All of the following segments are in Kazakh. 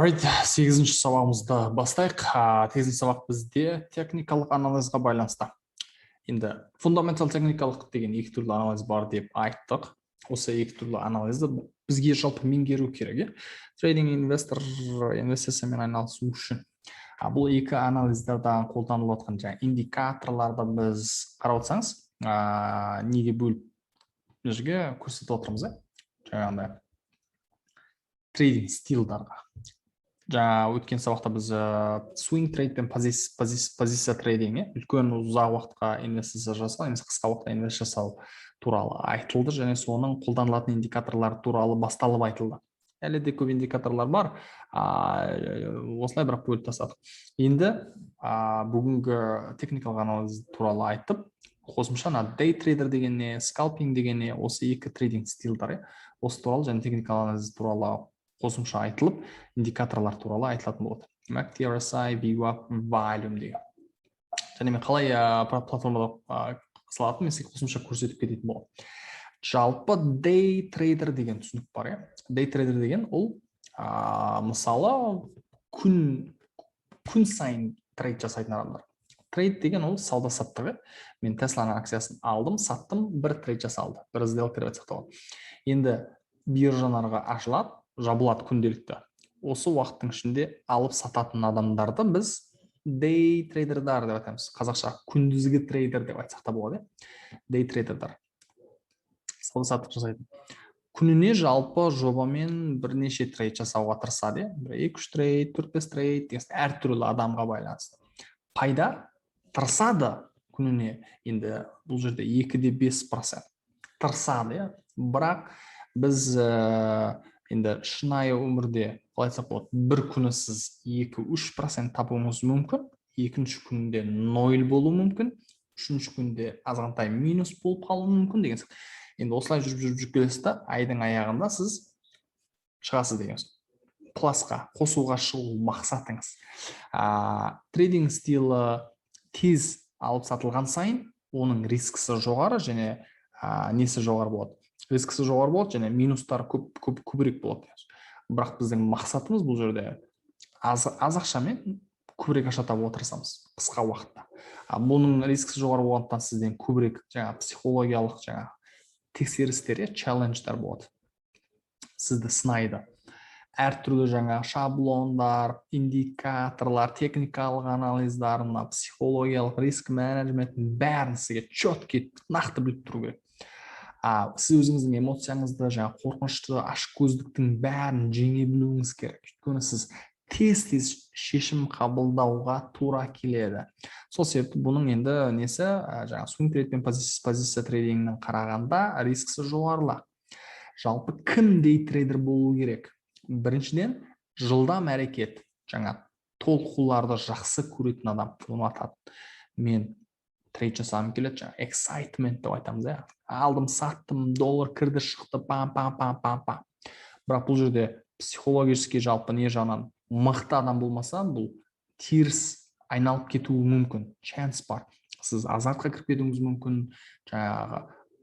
Alright, 8-ші сабағымызды бастайық. 8-ші сабақ бізде техникалық анализға байланысты. Енді фундаментал техникалық деген екі түрлі анализ бар деп айттық. Осы екі түрлі анализді бізге жалпы меңгеру керек. Трейдинг инвестициямен айналысу үшін. Бұл екі анализдерде қолданылып жатқан жаңа индикаторларды біз қарап отырсаңыз, неге бөліп жерге көрсетіп отырмыз. Жаңағындай трейдинг стилдарға. Жаңа өткен сабақта біз swing trade пен позиция трейдинг, үлкен ұзақ уақытқа инвестиция жасау, немесе қысқа уақытта инвестиция жасау туралы айтылды, және соның қолданылатын индикаторлар туралы басталып айтылды. Әлі де көп индикаторлар бар, осылай бірақ бөліп тастадық. Енді бүгінгі техникалық анализ туралы айтып, қосымша day trader дегенне, scalping дегенне, осы екі трейдинг стилдары, осы туралы және техникалық анализ туралы қосымша айтылып, индикаторлар туралы айтылатын болады. TRSI, VWAP, Volume деген. Және мен қалай платформада қысылатын, мен сізге қосымша көрсетіп кететін болады. Жалпы day trader деген түсінік бар. Day trader деген ол мысалы күн сайын трейд жасайтын адамдар. Трейд деген ол сауда саттығы. Мен Тесланың акциясын алдым, саттым, бір трейд жасалды. Бір сделка деп айтсақ. Енді биржа нарығы ашылады, жабылады күнделікті. Осы уақыттың ішінде алып сататын адамдарды біз day трейдердар деп айтамыз. Қазақша күндізгі трейдер деп айтсақ та болады. Day трейдердар. Сауда саттық жасайтын. Күніне жалпы жобамен бірнеше трейд жасауға тырысады. 2-3 трейд, 4-5 трейд, әртүрлі адамға байланысты. Пайда тырысады күніне. Енді бұл жерде 2-5% тырысады. Бірақ біз енді шынайы өмірде қалай айтсақ болады, бір күні сіз 2-3% табуыңыз мүмкін, екінші күнде 0 болу мүмкін, үшінші күнде азғантай минус болып қалуы мүмкін деген. Енді осылай жүріп келесіз, айдың аяғында сіз шығасыз деген. Пласқа, қосуға шығу мақсатыңыз. Трейдинг стилі тез алып сатылған сайын, оның рискісі жоғары және несі жоғары болады. Рискісі жоғары болады, және минустар көбірек болады. Бірақ біздің мақсатымыз бұл жерде аз ақшамен көбірек ақша табуға тырысамыз қысқа уақытта. Бұның рискісі жоғары болғандықтан сізден көбірек психологиялық тексерістер, челлендждер болады. Сізді сынайды. Әртүрлі шаблондар, индикаторлар, техникалық анализдарын, психологиялық риск менеджменттің бәрін сізге четкий, нақты біліп тұру керек. Сіз өзіңіздің эмоцияңызды, қорқынышты, ашкөздіктің бәрін жеңе білуіңіз керек. Өйткені сіз тез шешім қабылдауға тура келеді. Сол себепті бұның енді несі, swing trade пен позиция трейдингінің қарағанда рискісі жоғарылақ. Жалпы кім day trader болу керек? Біріншіден, жылдам әрекет, толқуларды жақсы көретін адам ұнатады. Мен трейд жасағым келеді, excitement деп айтамыз. Алдым, саттым, доллар кірді, шықты, пам. Бірақ бұл жерде психологически жалпы не жағынан мықты адам болмаса, бұл теріс айналып кетуі мүмкін, шанс бар. Сіз азартқа кіріп кетуіңіз мүмкін,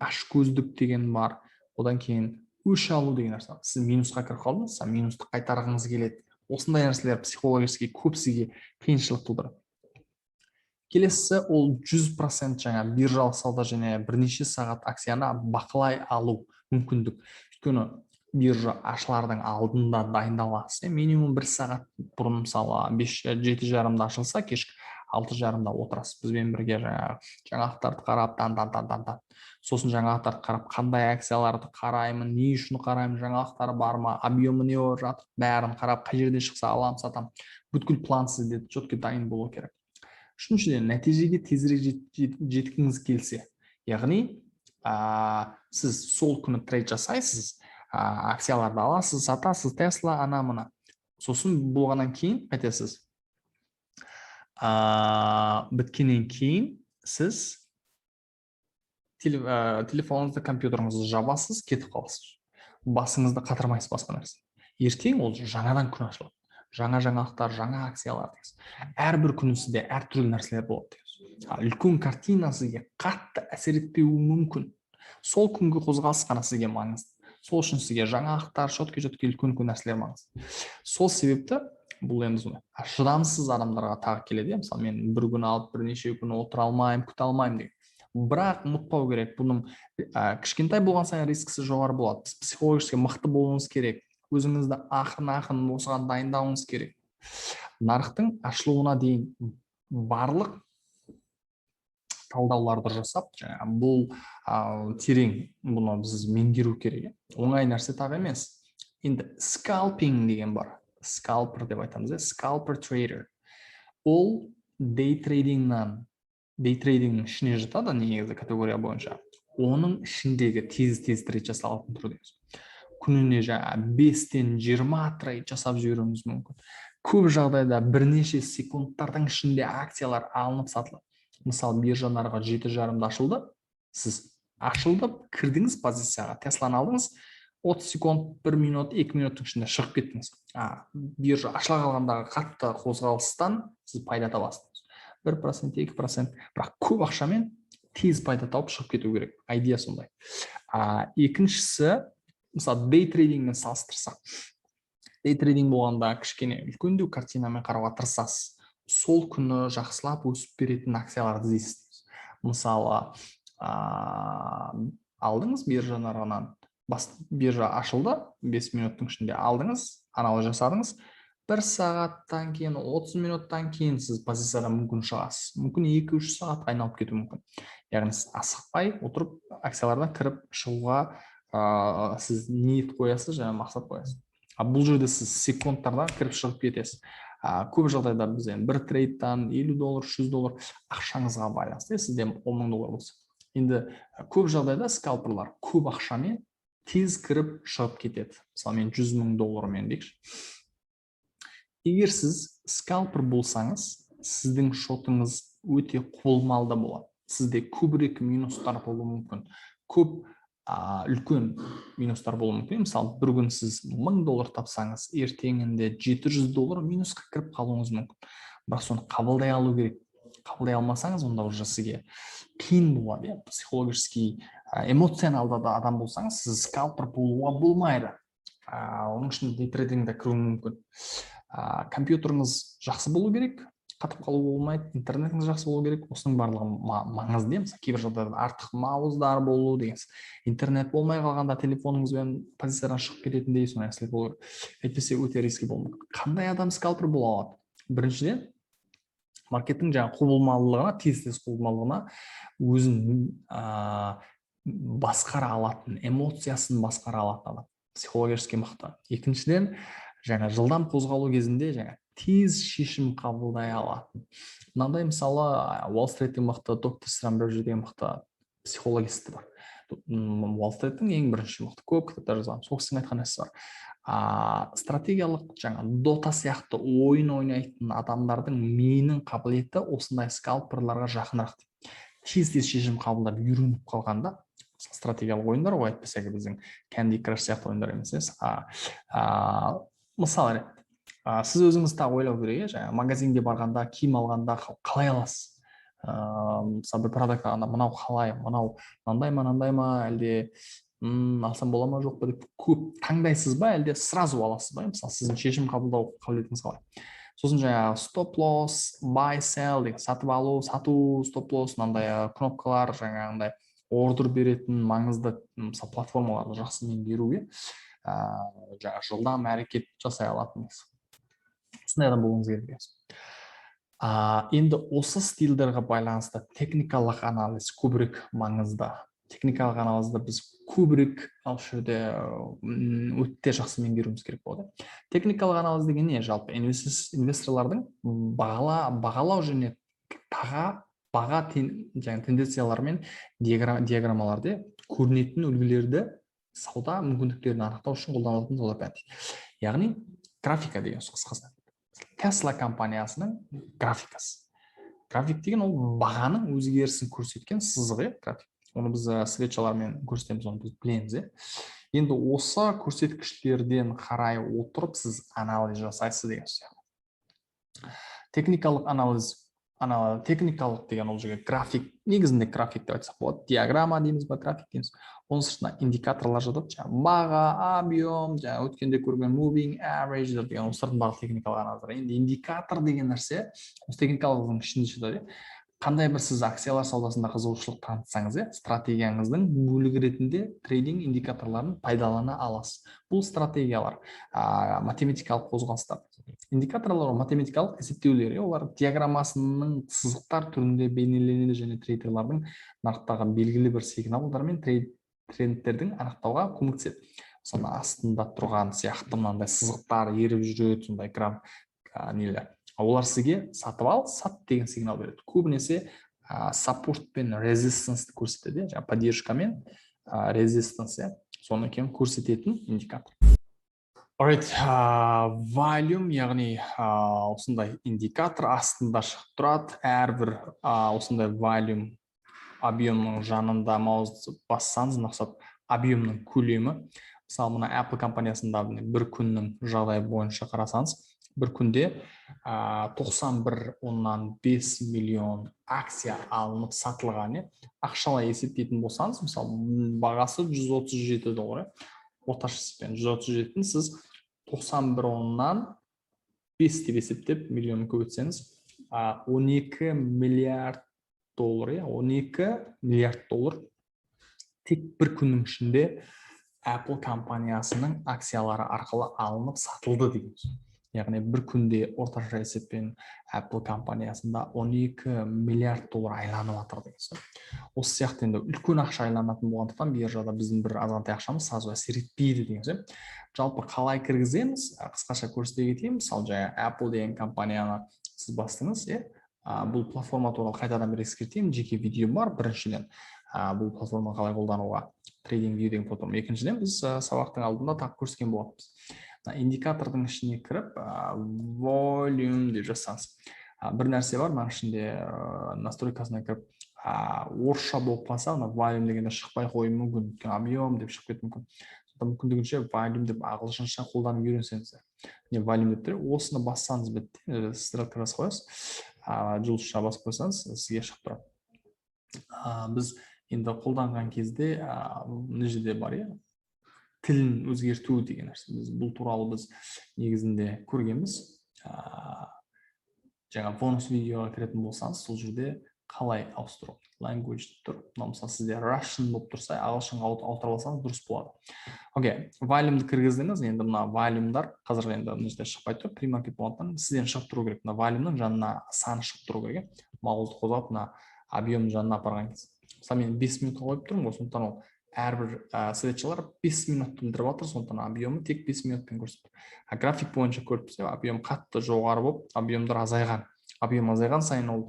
ашкөздік деген бар, одан кейін өш алу деген нәрсе. Сіз минусқа кіріп қалдыңыз, минусты қайтарғыңыз келеді. Осындай нәрселер психологически көпсіге қиыншылық тудырады. Келесі ол 100% биржалық сауда және бірнеше сағат акцияны бақылай алу мүмкіндік. Өйткені биржа ашылардың алдында дайындаласыз. Минимум 1 сағат бұрын, мысалы 7:30-да ашылса, кешкі 6:30-да отырасыз. Бізбен бірге жаңалықтарды қарап, сосын жаңалықтарды қарап, қандай акцияларды қараймын, не үшін қараймын, жаңалықтары бар ма, объемы не болып жатыр, бәрін қарап, қай жерде шықса алам, сатам. Бүткіл план сізде четкий дайын болу керек. Үшіншіден, нәтижеге тезірек жеткіңіз келсе, яғни сіз сол күні трейд жасайсыз, акцияларды аласыз, сатасыз, Тесла, ана-мына. Сосын болғаннан кейін қайтесіз. Біткеннен кейін сіз телефоныңызды, компьютеріңізді жабасыз, кетіп қаласыз. Басыңызды қатырмайсыз басқа нәрсе. Ертең ол жаңадан күн ашылады. Жаңа жаңалықтар, жаңа акциялар. Әрбір күні сізде әртүрлі нәрселер болады. Үлкен картина сізге қатты әсер етпеуі мүмкін. Сол күнгі қозғалыс қана сізге маңызды. Сол үшін сізге жаңалықтар, шөткел үлкен нәрселер маңызды. Сол себепті бұл енді шыдамсыз адамдарға тағы келеді. Мысалы мен бір күн алып бірнеше күн отыра алмаймын, күте алмаймын деген. Бірақ ұмытпау керек, бұның кішкентай болған сайын рискісі жоғары болады. Сіз психологически мықты болуыңыз керек, өзіңізді ақын осыған дайындауыңыз керек. Нарықтың ашылуына дейін барлық талдауларды жасап, бұл терең, бұны біз меңгеру керек. Оңай нәрсе тағы емес. Енді скалпинг деген бар. Скалпер деп айтамыз, скалпер трейдер. Ол дей трейдингнан, дей трейдингнің ішіне жатады негізі категория бойынша. Оның ішіндегі тез трейд жасалатын түрі дейміз. Күніне 5-тен 20 трейд жасап жіберуіңіз мүмкін. Көп жағдайда бірнеше секундтардың ішінде акциялар алынып сатылады. Мысалы, биржа нарығы 7:30-да ашылды. Сіз ашылды, кірдіңіз позицияға, Тесланы алдыңыз, 30 секунд, 1 минут, 2 минуттың ішінде шығып кеттіңіз. Биржа ашыла қалғандағы қатты қозғалыстан сіз пайда табасыз. 1%, 2%, бірақ көп ақшамен тез пайда тауып шығып кету керек. Идея сондай. Екіншісі, мысалы, дей трейдингмен салыстырсақ. Дей трейдинг болғанда кішкене үлкендеу картинамен қарауға тырысасыз. Сол күні жақсылап өсіп беретін акцияларды іздейсіз. Мысалы, алдыңыз биржа нарығынан, биржа ашылды, 5 минуттың ішінде алдыңыз, анализ жасадыңыз, 1 сағаттан кейін, 30 минуттан кейін сіз позициядан мүмкін шығасыз. Мүмкін 2-3 сағат айналып кету мүмкін. Яғни сіз асықпай отырып акциялардан кіріп шығуға сіз ниет қоясыз, және мақсат қоясыз. Бұл жерде сіз секундтарда кіріп шығып кетесіз. Көп жағдайда біз бір трейдтан $50, $100 ақшаңызға байланысты, сізде $10,000 болса. Енді көп жағдайда скалперлар көп ақшамен тез кіріп шығып кетеді. Мысалы, мен $100,000 дейікші. Егер сіз скалпер болсаңыз, сіздің шотыңыз өте құбылмалы болады. Сізде көбірек минустар болуы мүмкін. Көп үлкен минустар болуы мүмкін. Мысалы, бір күн сіз $1,000 тапсаңыз, ертеңінде $700 минусқа кіріп қалуыңыз мүмкін. Бірақ соны қабылдай алу керек. Қабылдай алмасаңыз, онда уже сізге қиын болады. Психологически, эмоционалды адам болсаңыз, сіз скалпер болуға болмайды. Оның үшін дей трейдингде кіру мүмкін. Компьютеріңіз жақсы болу керек, қатып қалу болмайды, интернетіңіз жақсы болу керек. Осының барлығы маңызды. Мысалы, кейбір жағдайда артық мауздар болу деген. Интернет болмай қалғанда телефоныңызбен позициядан шығып кететіндей сондай нәрселер болу керек. Әйтпесе өте риски болуы мүмкін. Қандай адам скалпер бола алады? Біріншіден, маркеттің құбылмалылығына, тез құбылмалылығына өзін басқара алатын, эмоциясын басқара алатын адам. Психологически мықты. Екіншіден, жылдам қозғалу кезінде тез шешім қабылдай алатын. Мынандай мысалы, Уолл-стриттің мықты, доктор Страмберджидегі мықты психологисті бар. Уолл-стриттің ең бірінші мықты, көп кітаптар жазған. Сол кісінің айтқан нәрсесі бар. Стратегиялық дота сияқты ойын ойнайтын адамдардың миының қабілеті осындай скалперларға жақынырақ. Тез шешім қабылдап үйреніп қалғанда, стратегиялық ойындар ғой, әйтпесе біздің Candy Crush сияқты ойындар емес. Мысалы, сіз өзіңіз тағы ойлау керек, магазинге барғанда, киім алғанда қалай аласыз? Мысалы, бір продукт алғанда, мынау қалай, мынандай ма, әлде алсам бола ма, жоқ па деп көп таңдайсыз ба, әлде сразу аласыз ба? Мысалы, сіздің шешім қабылдау қабілетіңіз қалай? Сосын стоп-лосс, buy, sell деген сатып алу, сату, стоп-лосс, мынандай кнопкалар, ордер беретін маңызды платформаларды жақсы меңгеруге, жылдам әрекет жасай алатыныңыз. Осындай адам болуыңыз керек. Енді осы стильдерге байланысты техникалық анализ көбірек маңызды. Техникалық анализді біз көбірек өте жақсы меңгеруіміз керек болады. Техникалық анализ деген не? Жалпы инвесторлардың бағалау және баға тенденциялар мен диаграммаларды көрінетін үлгілерді сауда мүмкіндіктерін анықтау үшін қолданылатын сауда пәндері. Яғни графика деген қысқасы. Tesla компаниясының графикасы. График деген ол бағаның өзгерісін көрсеткен сызығы, график. Оны біз светшалармен көрсетеміз, оны біз білеміз. Енді осы көрсеткіштерден қарай отырып сіз анализ жасайсыз деген сияқты. Техникалық анализ ана техникалық деген ол жерге график, негізінде график деп айтсақ болады, диаграмма дейміз ба, график дейміз. Оның сыртына индикаторлар жатады, жаңағы баға, объем, жаңағы өткенде көрген moving average деген осылардың барлық техникалық анализдер. Енді индикатор деген нәрсе осы техникалығының ішінде жатады. Қандай бір сіз акциялар саудасында қызығушылық танытсаңыз, стратегияңыздың бөлігі ретінде трейдинг индикаторларын пайдалана аласыз. Бұл стратегиялар математикалық қозғалыстар. Индикаторлар математикалық есептеулер, олар диаграммасының сызықтар түрінде бейнеленеді және трейдерлардың нарықтағы белгілі бір сигналдар мен трендтердің анықтауға көмектеседі. Мысалы астында тұрған сияқты мынандай сызықтар еріп жүреді, сондай нелер. Олар сізге сатып ал, сат деген сигнал береді. Көбінесе саппорт пен резистенсті көрсетеді, жаңағы поддержка мен резистанс, соны екен көрсететін индикатор. Alright, volume, яғни осындай индикатор астында шығып тұрады. Әрбір осындай volume объемның жанында маузды бассаңыз, мақсат объемның көлемі. Мысалы, мына Apple компаниясында бір күннің жағдайы бойынша қарасаңыз, бір күнде 91,5 миллион акция алынып сатылған. Ақшалай есептейтін болсаңыз, мысалы, бағасы $137, орташа есеппен 137, сіз 91,5 деп есептеп миллионын көбейтсеңіз, $12 миллиард, $12 миллиард тек бір күннің ішінде Apple компаниясының акциялары арқылы алынып сатылды дейміз. Яғни бір күнде орташа есеппен Apple компаниясында $12 миллиард айланып жатыр деген сөз. Осы сияқты енді үлкен ақша айланатын болғандықтан биржада біздің бір азғантай ақшамыз сазу әсер етпейді деген сөз. Жалпы қалай кіргіземіз? Қысқаша көрсете кетейін. Мысалы, Apple деген компанияны сіз бастыңыз, бұл платформа туралы қайтадан бір ескертейін. Жеке видео бар. Біріншіден, бұл платформаны қалай қолдануға, трейдинг view деген платформа. Екіншіден, біз сабақтың алдында тағы көрсеткен болатынбыз. Индикатордың ішіне кіріп, volume деп жазсаңыз. Бір нәрсе бар, мына ішінде настройкасына кіріп, орысша болып қалса, volume дегенде шықпай қоюы мүмкін, объем деп шығып кетуі мүмкін. Мүмкіндігінше volume деп ағылшынша қолданып үйренсеңіз. Volume деп тұр, осыны бассаңыз бітті, стрелка басып қоясыз, жұлдызша басып қойсаңыз, сізге шығып тұрады. Біз енді қолданған кезде мына жерде бар, тілін өзгерту деген нәрсе. Бұл туралы біз негізінде көргенбіз. Жаңа бонус видеоға кіретін болсаңыз, сол жерде қалай ауыстыру. Language деп тұр. Мысалы, сізде Russian болып тұрса, ағылшынға ауыстырып алсаңыз дұрыс болады. Окей, volume-ды кіргіздіңіз. Енді мына volume-дар қазір енді мына жерде шықпай тұр. Pre-market болғандықтан сізден шығып тұру керек. Мына volume-ның жанына саны шығып тұру керек. Маузды қозғап, мына объем жанына апарған кез. Мысалы, мен 5 минут қойып тұрмын, сондықтан ол әрбір светчалар 5 минутты білдіріп жатыр, сондықтан объемы тек 5 минутпен көрсетіп. График бойынша көріп тұрсақ, объем қатты жоғары болып, объемдар азайған. Объем азайған сайын ол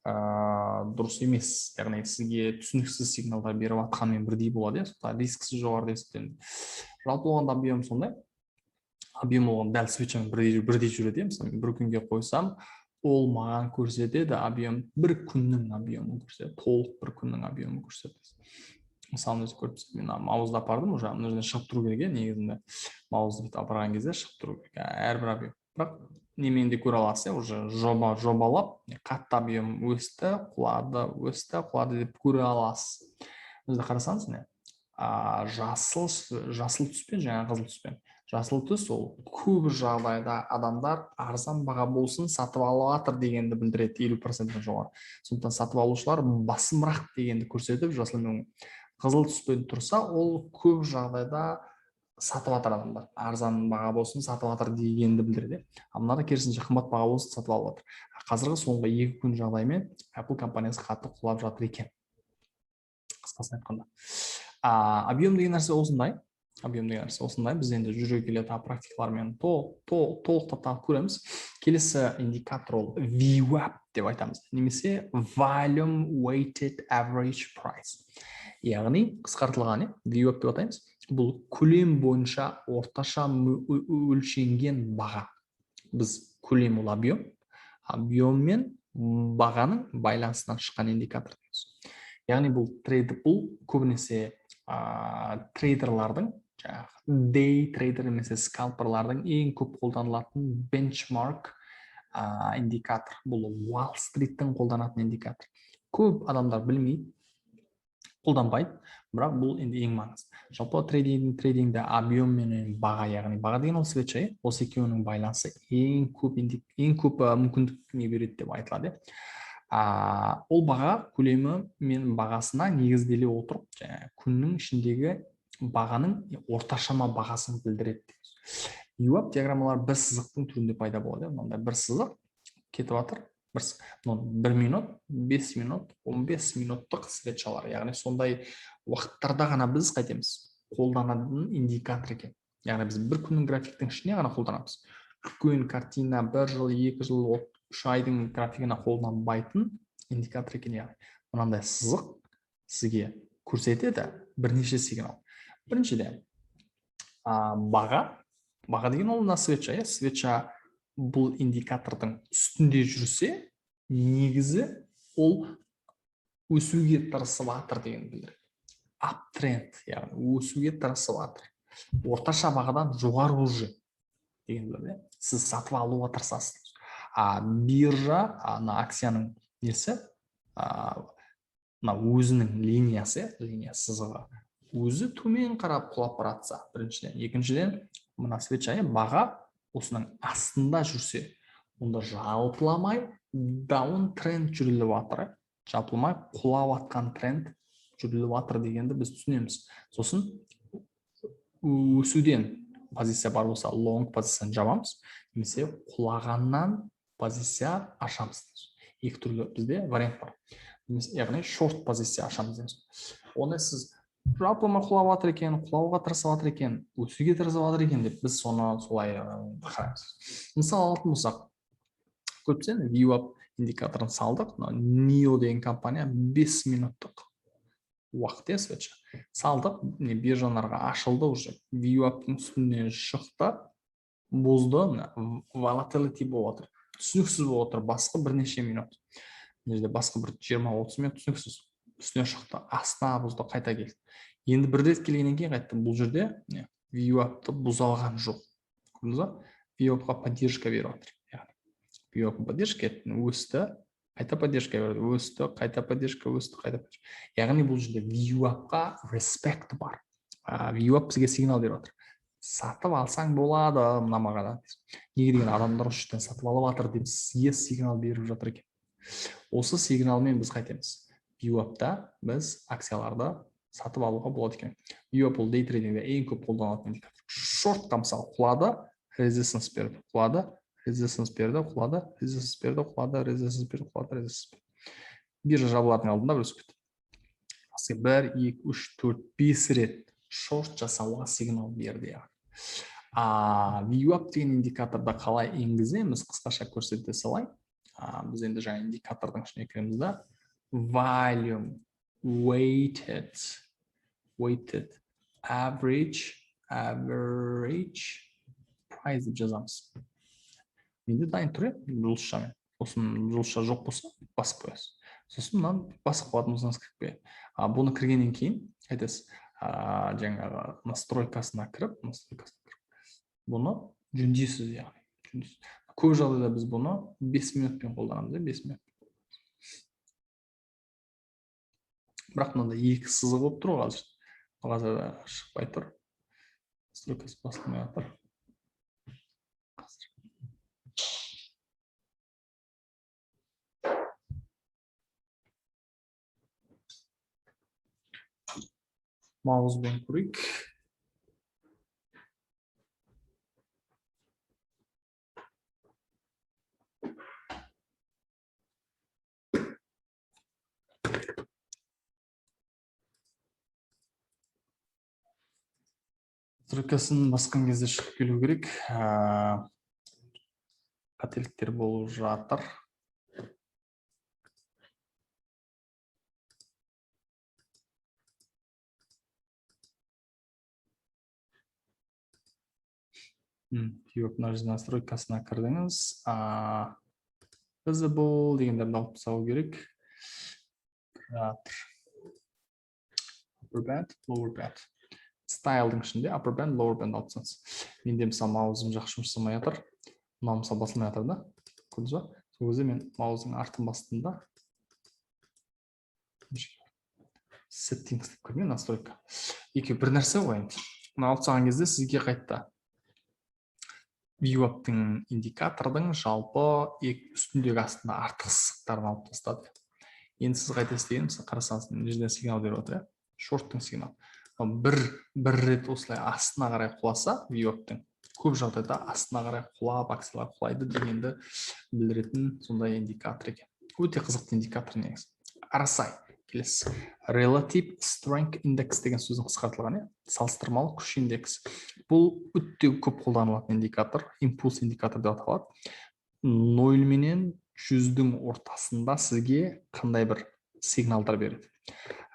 дұрыс емес. Яғни сізге түсініксіз сигналдар беріп жатқанмен бірдей болады, рискісі жоғары деп есептелінеді. Жалпы болғанда объем сондай. Объем болған дәл светчамен бірдей жүреді. Мысалы, бір күнге қойсам, ол маған көрсетеді, объем бір күннің объемын көрсетеді, толық бір күннің объемын көрсетеді. Мысалы, көріп тұрсақ, мен маузды апардым, уже мына жерден шығып тұру керек, негізінде маузды апарған кезде шығып тұру керек, әрбір объем. Бірақ немен де көре аласыз, уже жобалап, қатты объем өсті, құлады деп көре аласыз. Өзді қарасаңыз, жасыл түспен, жаңа қызыл түспен. Жасыл түс ол көп жағдайда адамдар арзан баға болсын сатып алып жатыр дегенді білдіреді, 50%-тен жоғары. Сондықтан сатып алушылар басымырақ дегенді көрсетіп, жасылмен қызыл түспен тұрса, ол көп жағдайда сатып жатыр адамдар. Арзан баға болсын сатып жатыр дегенді білдіреді. Мынада керісінше қымбат баға болсын сатып алып жатыр. Қазіргі соңғы 2 күн жағдаймен Apple компаниясы қатты құлап жатыр екен. Қысқасын айтқанда. Объем деген нәрсе осындай. Біз енді жүре келе практикалармен толықтап көреміз. Келесі индикатор ол VWAP деп айтамыз, немесе Volume Weighted Average Price. Яғни қысқартылған VWAP деп атаймыз. Бұл көлем бойынша орташа өлшенген баға. Біз көлем ол объем, объем мен бағаның байланысынан шыққан индикатор дейміз. Яғни бұл көбінесе трейдерлардың, day трейдер немесе скалперлардың ең көп қолданылатын бенчмарк индикатор. Бұл Уолл-стриттің қолданатын индикатор. Көп адамдар білмейді, қолданбайды, бірақ бұл енді ең маңызды. Жалпы трейдингде объем мен баға, яғни баға деген ол свеча, осы екеуінің байланысы ең көп мүмкіндік не береді деп айтылады. Ол баға көлемі мен бағасына негізделе отырып, күннің ішіндегі бағаның орташама бағасын білдіреді. VWAP диаграммалар бір сызықтың түрінде пайда болады. Мынандай бір сызық кетіп жатыр. 1 минут, 5 минут, 15 минуттық свечалар. Яғни сондай уақыттарда ғана біз қайтеміз қолданатын индикатор екен. Яғни біз бір күннің графиктің ішіне ғана қолданамыз. Үлкен картина 1 жыл, 2 жыл, 3 айдың графигіне қолданбайтын индикатор екен. Яғни мынандай сызық сізге көрсетеді бірнеше сигнал. Біріншіден баға деген ол мына свеча, свеча бұл индикатордың үстінде жүрсе, негізі ол өсуге тырысып жатыр деген білдіреді. Аптренд, яғни өсуге тырысып жатыр. Орташа бағадан жоғары уже деген білдіреді. Сіз сатып алуға тырысасыз. Биржа, акцияның несі, өзінің линиясы сызығы өзі төмен қарап құлап баратса, біріншіден. Екіншіден, мына свеча баға осының астында жүрсе, онда жалпыламай даун тренд жүріліп жатыр. Жалпыламай құлап атқан тренд жүріліп жатыр дегенді біз түсінеміз. Сосын өсуден позиция бар болса, лонг позицияны жабамыз, немесе құлағаннан позиция ашамыз. Екі түрлі бізде вариант бар. Яғни шорт позиция ашамыз дейміз. Оны сіз жалпыма құлап жатыр екен, құлауға тырысып жатыр екен, өсуге тырысып жатыр екен деп біз соны солай қараймыз. Мысалы алатын болсақ, көптен VWAP индикаторын салдық. NIO деген компания 5 минуттық уақыт свеча салдық. Биржаларға ашылды уже. VWAP-тың үстінен шықты, бұзды, volatility болып отыр. Түсініксіз болып отыр басқа бірнеше минут. Басқа бір 20-30 минут түсініксіз. Үстіне шықты, астына бұзды, қайта келді. Енді бір рет келгеннен кейін қайтты. Бұл жерде VWAP-ты бұза алған жоқ. VWAP-ға поддержка беріп отыр. VWAP поддержка өсті, қайта поддержка берді, өсті, қайта поддержка, өсті, қайта поддержка. Яғни бұл жерде VWAP-ға респект бар. VWAP бізге сигнал беріп отыр. Сатып алсаң болады, мына бағадан. Неге деген адамдар үштен сатып алып жатыр деп сізге сигнал беріп жатыр екен. Осы сигналмен біз қайтеміз. VWAP-та біз акцияларды сатып алуға болады екен. VWAP ол дей трейдингде ең көп қолданатын индикатор. Шортқа мысалы құлады, резистенс берді, құлады, резистенс берді, құлады, резистенс берді, құлады, резистенс берді, құлады, резистенс берді. Биржа жабылардың алдында бір өсіп кетті. 1, 2, 3, 4, 5 рет шорт жасауға сигнал берді. VWAP деген индикаторда қалай енгіземіз, қысқаша көрсете салайын. Біз енді жаңа индикатордың ішіне кіреміз да, volume, weighted, average price деп жазамыз. Менде дайын тұр, жұлдызшамен. Сосын жұлдызша жоқ болса, басып қоясыз. Сосын мынаны басып қоятыныңыз кіріп қояды. Бұны кіргеннен кейін айтасыз, жаңағы настройкасына кіріп, бұны жөндейсіз, яғни. Көп жағдайда біз бұны 5 минутпен қолданамыз, 5 минут. Бірақ мынада екі сызық болып тұр қазір. Қазір шықпай тұр. Настройкасы басылмай жатыр. Маузбен көрейік. Настройкасын басқан кезде шығып келу керек. Қателіктер болып жатыр. Настройкасына кірдіңіз. Visible дегендерді алып тастау керек. Upper band, lower band. Стайлдың ішінде upper band, lower band алып тастаңыз. Менде мысалы маузым жақсы жұмыс жасамай жатыр. Мынау мысалы басылмай жатыр да. көрдіңіз ба? Сол кезде мен маузың артын бастым да settings деп көрмей настройка. Екеуі бір нәрсе ғой енді. Мына алып тастаған кезде сізге қайтта ViewUp-тың индикатордың жалпы үстіндегі астында артық сызықтарын алып тастады. Енді сіз қайтесіз деген қарасаңыз мына жерден сигнал беріп отыр, шорттың сигналы. Бір рет осылай астына қарай құласа, ViewUp-тың көп жағдайда астына қарай құлап, акциялар құлайды дегенді білдіретін сондай индикатор екен. Өте қызықты индикатор негізі. RSI келесі. Relative Strength Index деген сөздің қысқартылғаны, салыстырмалы күш индекс. Бұл өте көп қолданылатын индикатор, импульс индикатор деп аталады. 0 менен 100-дің ортасында сізге қандай бір сигналдар береді.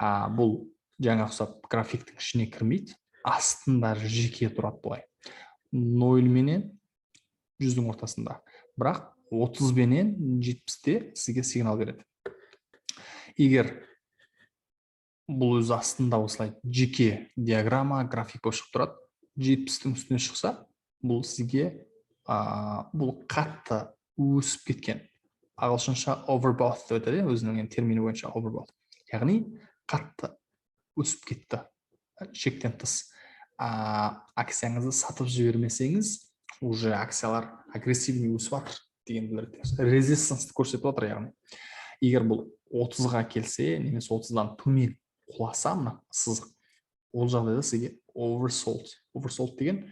Бұл жаңа ұқсап графиктің ішіне кірмейді, астында жеке тұрады бұлай. 0 менен 100-дің ортасында. Бірақ 30 менен 70-те сізге сигнал береді. Егер бұл өз астында осылай жеке диаграмма, график болып шығып тұрады, 70-тің үстіне шықса, бұл сізге бұл қатты өсіп кеткен. Ағылшынша overbought деп айтады, өзінің термині бойынша overbought. Яғни қатты өсіп кетті, шектен тыс. Акцияңызды сатып жібермесеңіз, уже акциялар агрессивный өсіп жатыр деген білдіреді. Резистансты көрсетіп отыр, яғни. Егер бұл 30-ға келсе, немесе 30-дан төмен құласа, мына сызық, ол жағдайда сізге oversold. Oversold деген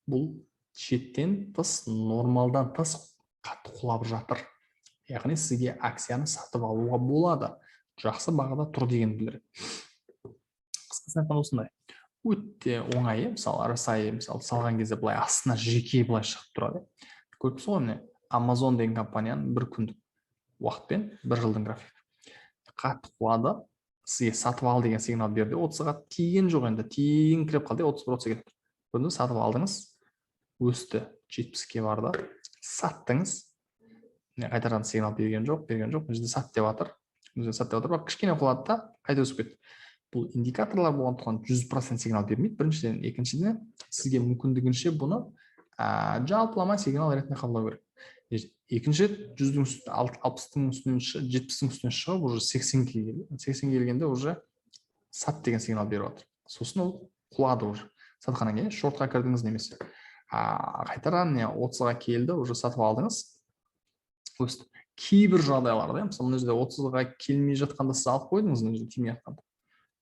бұл шеттен тыс, нормалдан тыс қатты құлап жатыр. Яғни сізге акцияны сатып алуға болады. Жақсы бағада тұр деген білдіреді. Қысқасын айтқанда осындай. Өте оңай, мысалы RSI мысалы салған кезде былай астына жеке былай шығып тұрады. Көрдіңіз ғой, міне Amazon деген компанияның бір күндік уақытпен бір жылдың графигі. Қатты құлады, сізге сатып ал деген сигнал берді. 30-ға тиген жоқ енді, тиген кіріп қалды, 30-30 кетті. Көрдіңіз, сатып алдыңыз, өсті, 70-ке барды, саттыңыз. Қайтадан сигнал берген жоқ, бізде сат деп жатыр. Бірақ кішкене құлады да, қайта өсіп кетті. Бұл индикаторлар болғандықтан 100% сигнал бермейді. Біріншіден, екіншіден, сізге мүмкіндігінше бұны жалпылама сигнал ретінде қабылдау керек. Екінші 100-дің үстіне 60-тың үстінен 70-тің үстінен шығып, уже 80-ге келді. 80-ге келгенде уже сат деген сигнал беріп отыр. Сосын ол құлады уже. Сатқаннан кейін шортқа кірдіңіз немесе. Қайтадан 30-ға келді, уже сатып алдыңыз. Өсті. Кейбір жағдайларда, мысалы мына жерде 30-ға келмей жатқанда сіз алып қойдыңыз, мына жерде тимей жатқанда.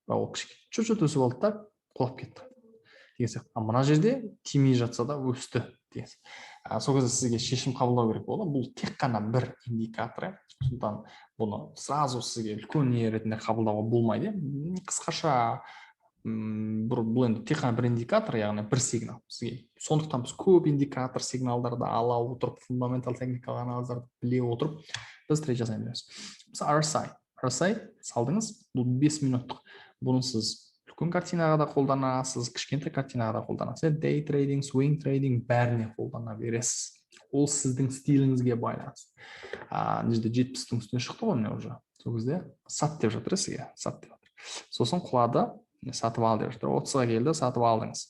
Бірақ ол чөт өсіп алды да құлап кетті. Деген сияқты. Мына жерде тимей жатса да өсті деген. Сол кезде сізге шешім қабылдау керек болды. Бұл тек қана бір индикатор. Сондықтан бұны сразу сізге үлкен не ретінде қабылдауға болмайды. Қысқаша бұл енді тек қана бір индикатор, яғни бір сигнал сізге. Сондықтан біз көп индикатор сигналдарды ала отырып, фундаментал техникалық анализдарды біле отырып, біз трейд жасаймыз. Мысалы RSI салдыңыз, бұл 5 минуттық. Бұны сіз үлкен картинаға да қолданасыз, кішкентай картинаға да қолданасыз. Day trading, swing trading бәріне қолдана бересіз. Ол сіздің стиліңізге байланысты. Нежде 70-тің үстіне шықты ғой, уже. Сол кезде сат деп жатыр сізге, сат деп жатыр. Сосын құлады, сатып ал деп жатыр. 30-ға келді, сатып алдыңыз.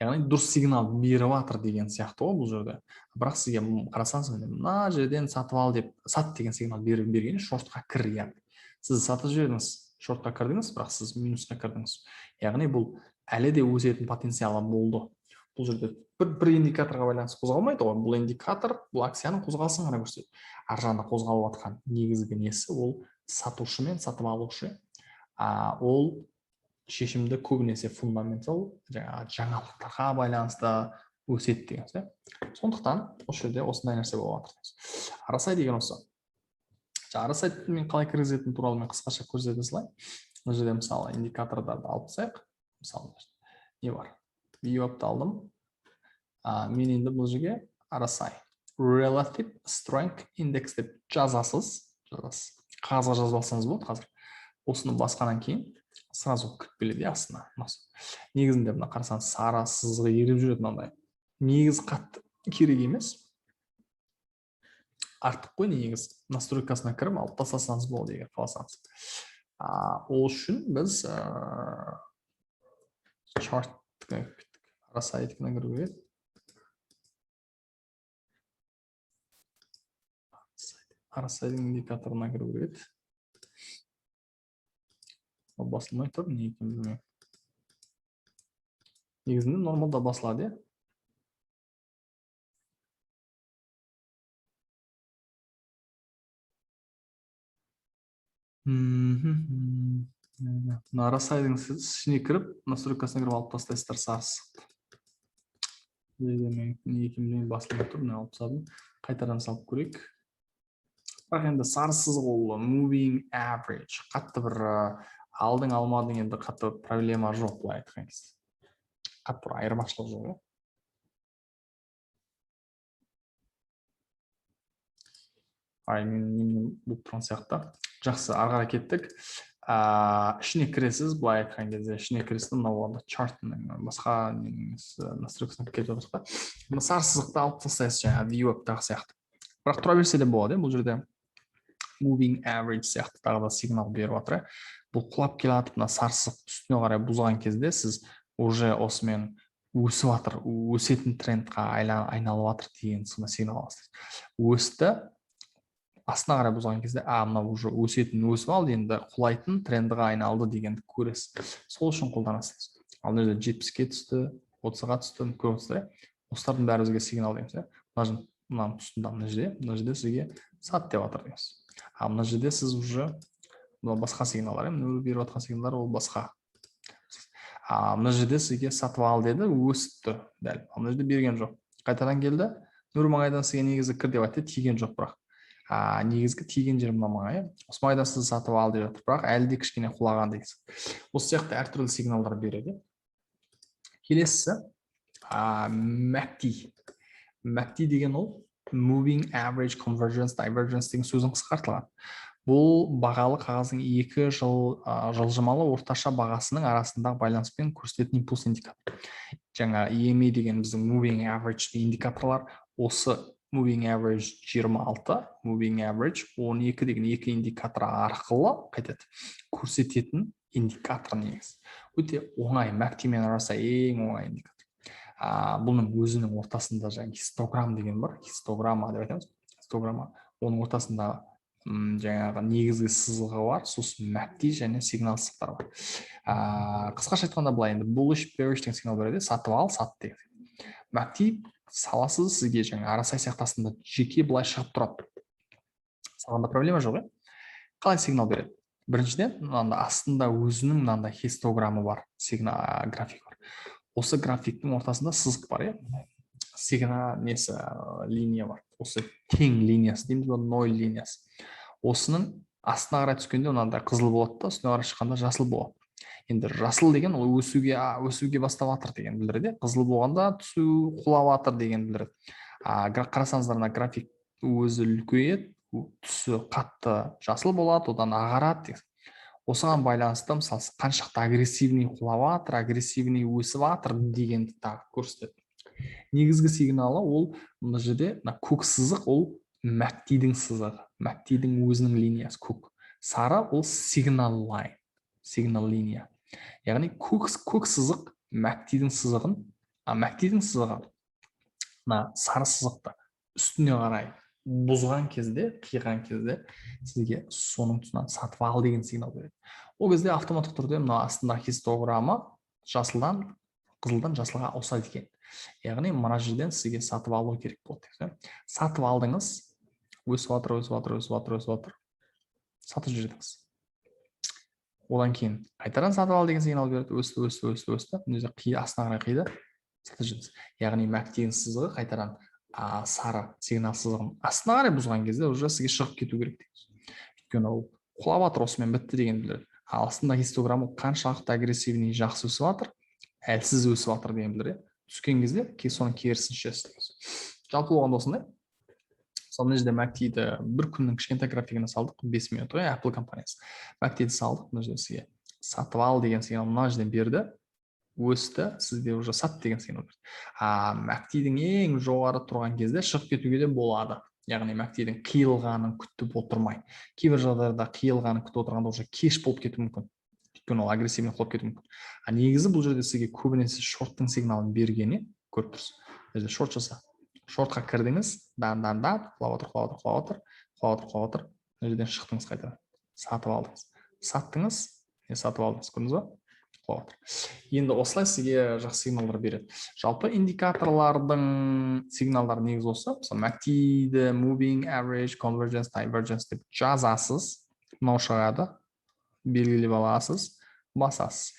Яғни дұрыс сигнал беріп жатыр деген сияқты ғой бұл жерде. Бірақ сізге қарасаңыз, мына жерден сатып ал деп, сат деген сигнал берген шортқа кір, яғни. Сіз сатып жібердіңіз, шортқа кірдіңіз, бірақ сіз минусқа кірдіңіз. Яғни бұл әлі де өсетін потенциалы болды. Бұл жерде бір индикаторға байланысты қозғалмайды ғой. Бұл индикатор, бұл акцияның қозғалысын ғана көрсетеді. Ар жағында қозғалып жатқан негізгі несі ол сатушы мен сатып алушы. Ол шешімді көбінесе фундаментал жаңалықтарға байланысты өседі деген. Сондықтан осы жерде осындай нәрсе болып жатыр. RSI деген осы. RSI мен қалай кіргізетіні туралы мен қысқаша көрсете салайын. Мына жерде мысалы индикатордарды алып тастайық. Мысалы не бар? ViewUp-ты алдым. Мен енді бұл жерге RSI Relative Strength Index деп жазасыз. Қағазға жазып алсаңыз болады қазір. Осыны басқаннан кейін сразу кіріп астына. Негізінде мына қарасаңыз сары сызығы еріп жүреді мынандай. Негіз қатты керек емес. Артық қой негіз. Настройкасына кіріп алып тастасаңыз болады егер қаласаңыз. Ол үшін біз чарттың RSI-ға кіру керек. RSI-дің индикаторына кіру керек еді. Ол басылмай тұр, не екенін білмеймін. Негізінде нормалда басылады, RSI-дің ішіне кіріп, настройкасына кіріп алып тастайсыздар сарсыз. Не екенін білмеймін, басылмай тұр, не алып тастадым. Қайтадан салып көрейік. Бірақ енді сарсыз ол moving average. Қатты бір алдың алмадың енді қатты проблема жоқ, былай айтқан кезде. Қатты бір айырмашылық жоқ. Мен бұл тұрған сияқты. Жақсы, ары қарай кеттік. Ішіне кіресіз, былай айтқан кезде ішіне кіресіз, мынау чарттың басқа настройкасына кетіп отырсыз. Мына сарсыздықты алып тастайсыз, жаңа view up-тағы сияқты. Бірақ тұра берсе де болады, бұл жерде moving average сияқты тағы да сигнал беріп жатыр. Бұл құлап келе жатып, мына сарсыздық үстіне қарай бұзған кезде сіз уже осымен өсіп жатыр, өсетін трендқа айналып жатыр деген сигнал аласыз. Өсті, астына қарай бұзған кезде, мынау уже өсетін өсіп алды, енді құлайтын трендға айналды дегенді көресіз. Сол үшін қолданасыз. Ал жерде 70-ке түсті, 30-ға түсті, көресіздер. Осылардың бәрі бізге сигнал дейміз. Мынаның тұсында мына жерде сізге сат деп жатыр дейміз. Мына жерде сіз уже басқа сигналдар, беріп жатқан сигналдар ол басқа. Мына жерде сізге сатып ал деді, өсті дәл. Мына жерде берген жоқ. Қайтадан келді, нөл маңайдан сізге негізі кір деп айтты, тиген жоқ бірақ. Негізгі тиген жер мына маңай. Осы маңайдан сіз сатып ал деп жатыр, бірақ әлі де кішкене құлаған деген. Осы сияқты әртүрлі сигналдар береді. Келесі MACD. MACD деген ол Moving Average Convergence Divergence деген сөздің қысқартылған. Бұл бағалы қағаздың екі жылжымалы орташа бағасының арасындағы байланыспен көрсететін импульс индикатор. Жаңа EMA деген біздің Moving Average индикаторлар, осы Moving Average 26, Moving Average 12 деген екі индикатор арқылы қайтеді көрсететін индикатор негіз. Өте оңай, MACD мен RSI ең оңай индикатор. Бұның өзінің ортасында жаңа хистограмма деген бар, хистограмма деп айтамыз. Хистограмма, оның ортасында жаңағы негізгі сызығы бар, сосын MACD және сигнал сызықтар бар. Қысқаша айтқанда былай, енді bullish bearish деген сигнал береді, сатып ал, сат деген. MACD саласыз сізге жаңа RSI сияқтасында жеке былай шығып тұрады. Салғанда проблема жоқ, қалай сигнал береді? Біріншіден, мынандай астында өзінің мынандай хистограммы бар, сигнал график бар. Осы графиктің ортасында сызық бар, сигнал несі линия бар. Осы тең линиясы дейміз, ноль линиясы. Осының астына қарай түскенде мынандай қызыл болады да, үстіне қарай шыққанда жасыл болады. Енді жасыл деген ол өсуге бастап жатыр деген білдіреді. Қызыл болғанда түсу құлап жатыр деген білдіреді. Қарасаңыздар, мына график өзі үлкейеді, түсі қатты жасыл болады, одан ағарады деген. Осыған байланысты мысалы қаншақты агрессивный құлап жатыр, агрессивный өсіп жатыр дегенді тағы көрсетеді. Негізгі сигналы ол мына жерде көк сызық ол MACD-дің сызығы, MACD-дің өзінің линиясы көк. Сары ол сигнал лайн, сигнал линия. Яғни көк сызық MACD-дің сызығын, MACD-дің сызығы мына сары сызықты үстіне қарай бұзған кезде, қиған кезде сізге соның тұсынан сатып ал деген сигнал береді. Ол кезде автоматтық түрде мына астында хистограмма жасылдан, қызылдан жасылға ауысады екен. Яғни мына жерден сізге сатып алу керек болды. Сатып алдыңыз, өсіп жатыр, сатып жібердіңіз. Одан кейін қайтадан сатып ал деген сигнал береді, өсті. Астына қарай қиды, сатып жібердіңіз. Яғни MACD-дің сызығы қайтадан сары сигнал сызығын астына қарай бұзған кезде уже сізге шығып кету керек дейміз. Өйткені ол құлап жатыр, осымен бітті деген білдіреді. Астында хистограмма қаншалықты агрессивный жақсы өсіп жатыр, әлсіз өсіп жатыр деген білдіреді. Түскен кезде соның керісінше істейміз. Жалпы болғанда осындай. Мысалы мына жерде MACD-ді бір күннің кішкентай графигіне салдық, 5 минут, Apple компаниясы. MACD-ді салдық, мына жерде сізге сатып ал деген сигнал мына жерден берді. Өсті, сізде уже сат деген сигнал берді. MACD-дің ең жоғары тұрған кезде шығып кетуге де болады. Яғни MACD-дің қиылғанын күтіп отырмай. Кейбір жағдайларда қиылғанын күтіп отырғанда уже кеш болып кетуі мүмкін. Өйткені ол агрессивный құлап кетуі мүмкін. Негізі бұл жерде сізге көбінесе шорттың сигналын бергені көріп тұрсыз. Шорт жаса. Шортқа кірдіңіз, құлап отыр. құлап отыр. Мына жерден шықтыңыз қайтадан. Сатып алдыңыз. Саттыңыз, сатып алдыңыз. Көрдіңіз ба? Құлап отыр. Енді осылай сізге жақсы сигналдар береді. Жалпы индикаторлардың сигналдары негізі осы. Мысалы, MACD-ді, moving average, convergence, divergence деп жазасыз. Мынау шығады. Белгілеп аласыз, басасыз.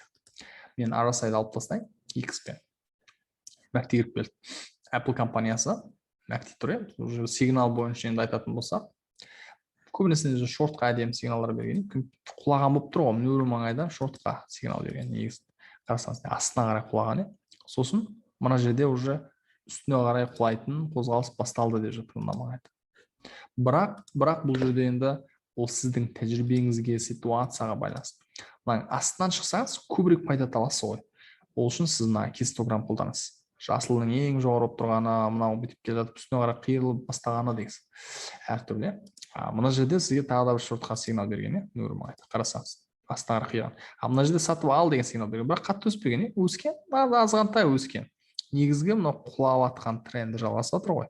Мен RSI-ды алып тастайын, X-пен. MACD кіріп келді. Apple компаниясы, MACD тұр, уже сигнал бойынша енді айтатын болсақ, көбінесе шортқа әдемі сигналдар берген. Құлаған болып тұр ғой, нөл маңайдан шортқа сигнал берген. Негізі қарасаңыз, астына қарай құлаған. Сосын мына жерде уже үстіне қарай құлайтын қозғалыс басталды деп жатыр мына маңайда. Бірақ бұл жерде енді ол сіздің тәжірибеңізге, ситуацияға байланысты. Астынан шықсаңыз, көбірек пайда табасыз ғой. Ол үшін сіз хистограмм қолданасыз. Жасылдың ең жоғары болып тұрғаны, мынау бүйтіп келе жатып, үстіне қарай қиырылып бастағаны дегіз. Әртүрлі. Мына жерде сізге тағы да бір шортқа сигнал берген, нөл маңайда. Қарасаңыз, астына қарай қиған. Мына жерде сатып ал деген сигнал берген. Бірақ қатты өспеген, өскен, азғантай өскен. Негізгі мынау құлап атқан тренді жалғасып отыр ғой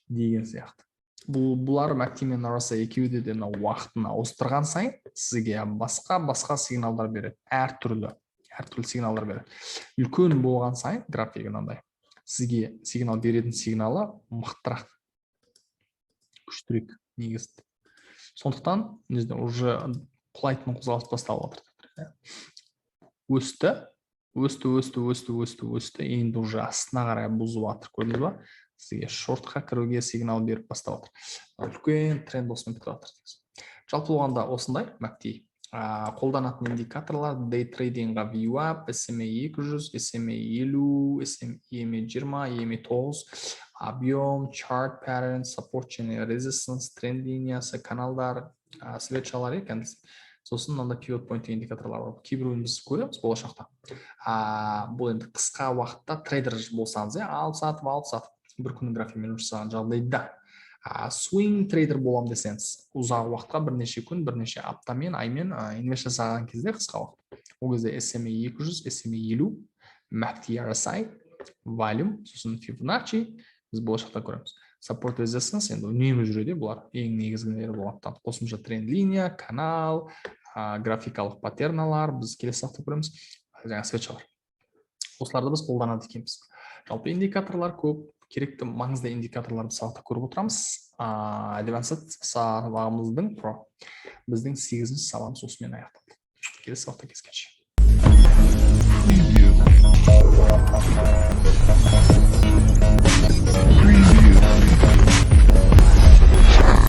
деген сияқты. Бұлар MACD мен RSI екеуі де уақытын ауыстырған сайын сізге басқа сигналдар береді. Әртүрлі сигналдар береді. Үлкен болған сайын графигі мынандай. Сізге сигнал беретін сигналы мықтырақ, күштірек негізді. Сондықтан уже құлайтын қозғалыс басталып отыр. Өсті. Енді уже астына қарай бұзып жатыр. Көрдіңіз ба? Сізге шортқа кіруге сигнал беріп бастап отыр. Үлкен тренд осымен бітіп жатыр. Жалпы болғанда осындай MACD. Қолданатын индикаторлар day tradingға VWAP, SMA 200, SMA 50, SMA 20, EMA 9, объем, chart pattern, support және resistance, тренд линиясы, каналдар, свечалар екен. Сосын мында pivot point индикаторлар бар. Кейбіреуін біз көреміз болашақта. Бұл енді қысқа уақытта трейдер болсаңыз, алып сатып бір күннің графигімен жұмыс жасаған жағдайда. Swing трейдер болам десеңіз, ұзақ уақытқа бірнеше күн, бірнеше аптамен, аймен инвест жасаған кезде қысқа уақыт. Ол кезде SMA 200, SMA 50, MACD RSI, volume, сосын Fibonacci біз болашақта көреміз. Support resistance енді үнемі жүреді, бұлар ең негізгілері болғандықтан. Қосымша тренд линия, канал, графикалық паттерналар біз келесі сабақта көреміз, жаңа свечалар. Осыларды біз қолданады екенбіз. Жалпы индикаторлар көп, керекті маңызды индикаторларды сабақта көріп отырамыз. Advanced сабағымыздың біздің 8-ші сабағымыз осымен аяқталды. Келесі сабақта кездескенше.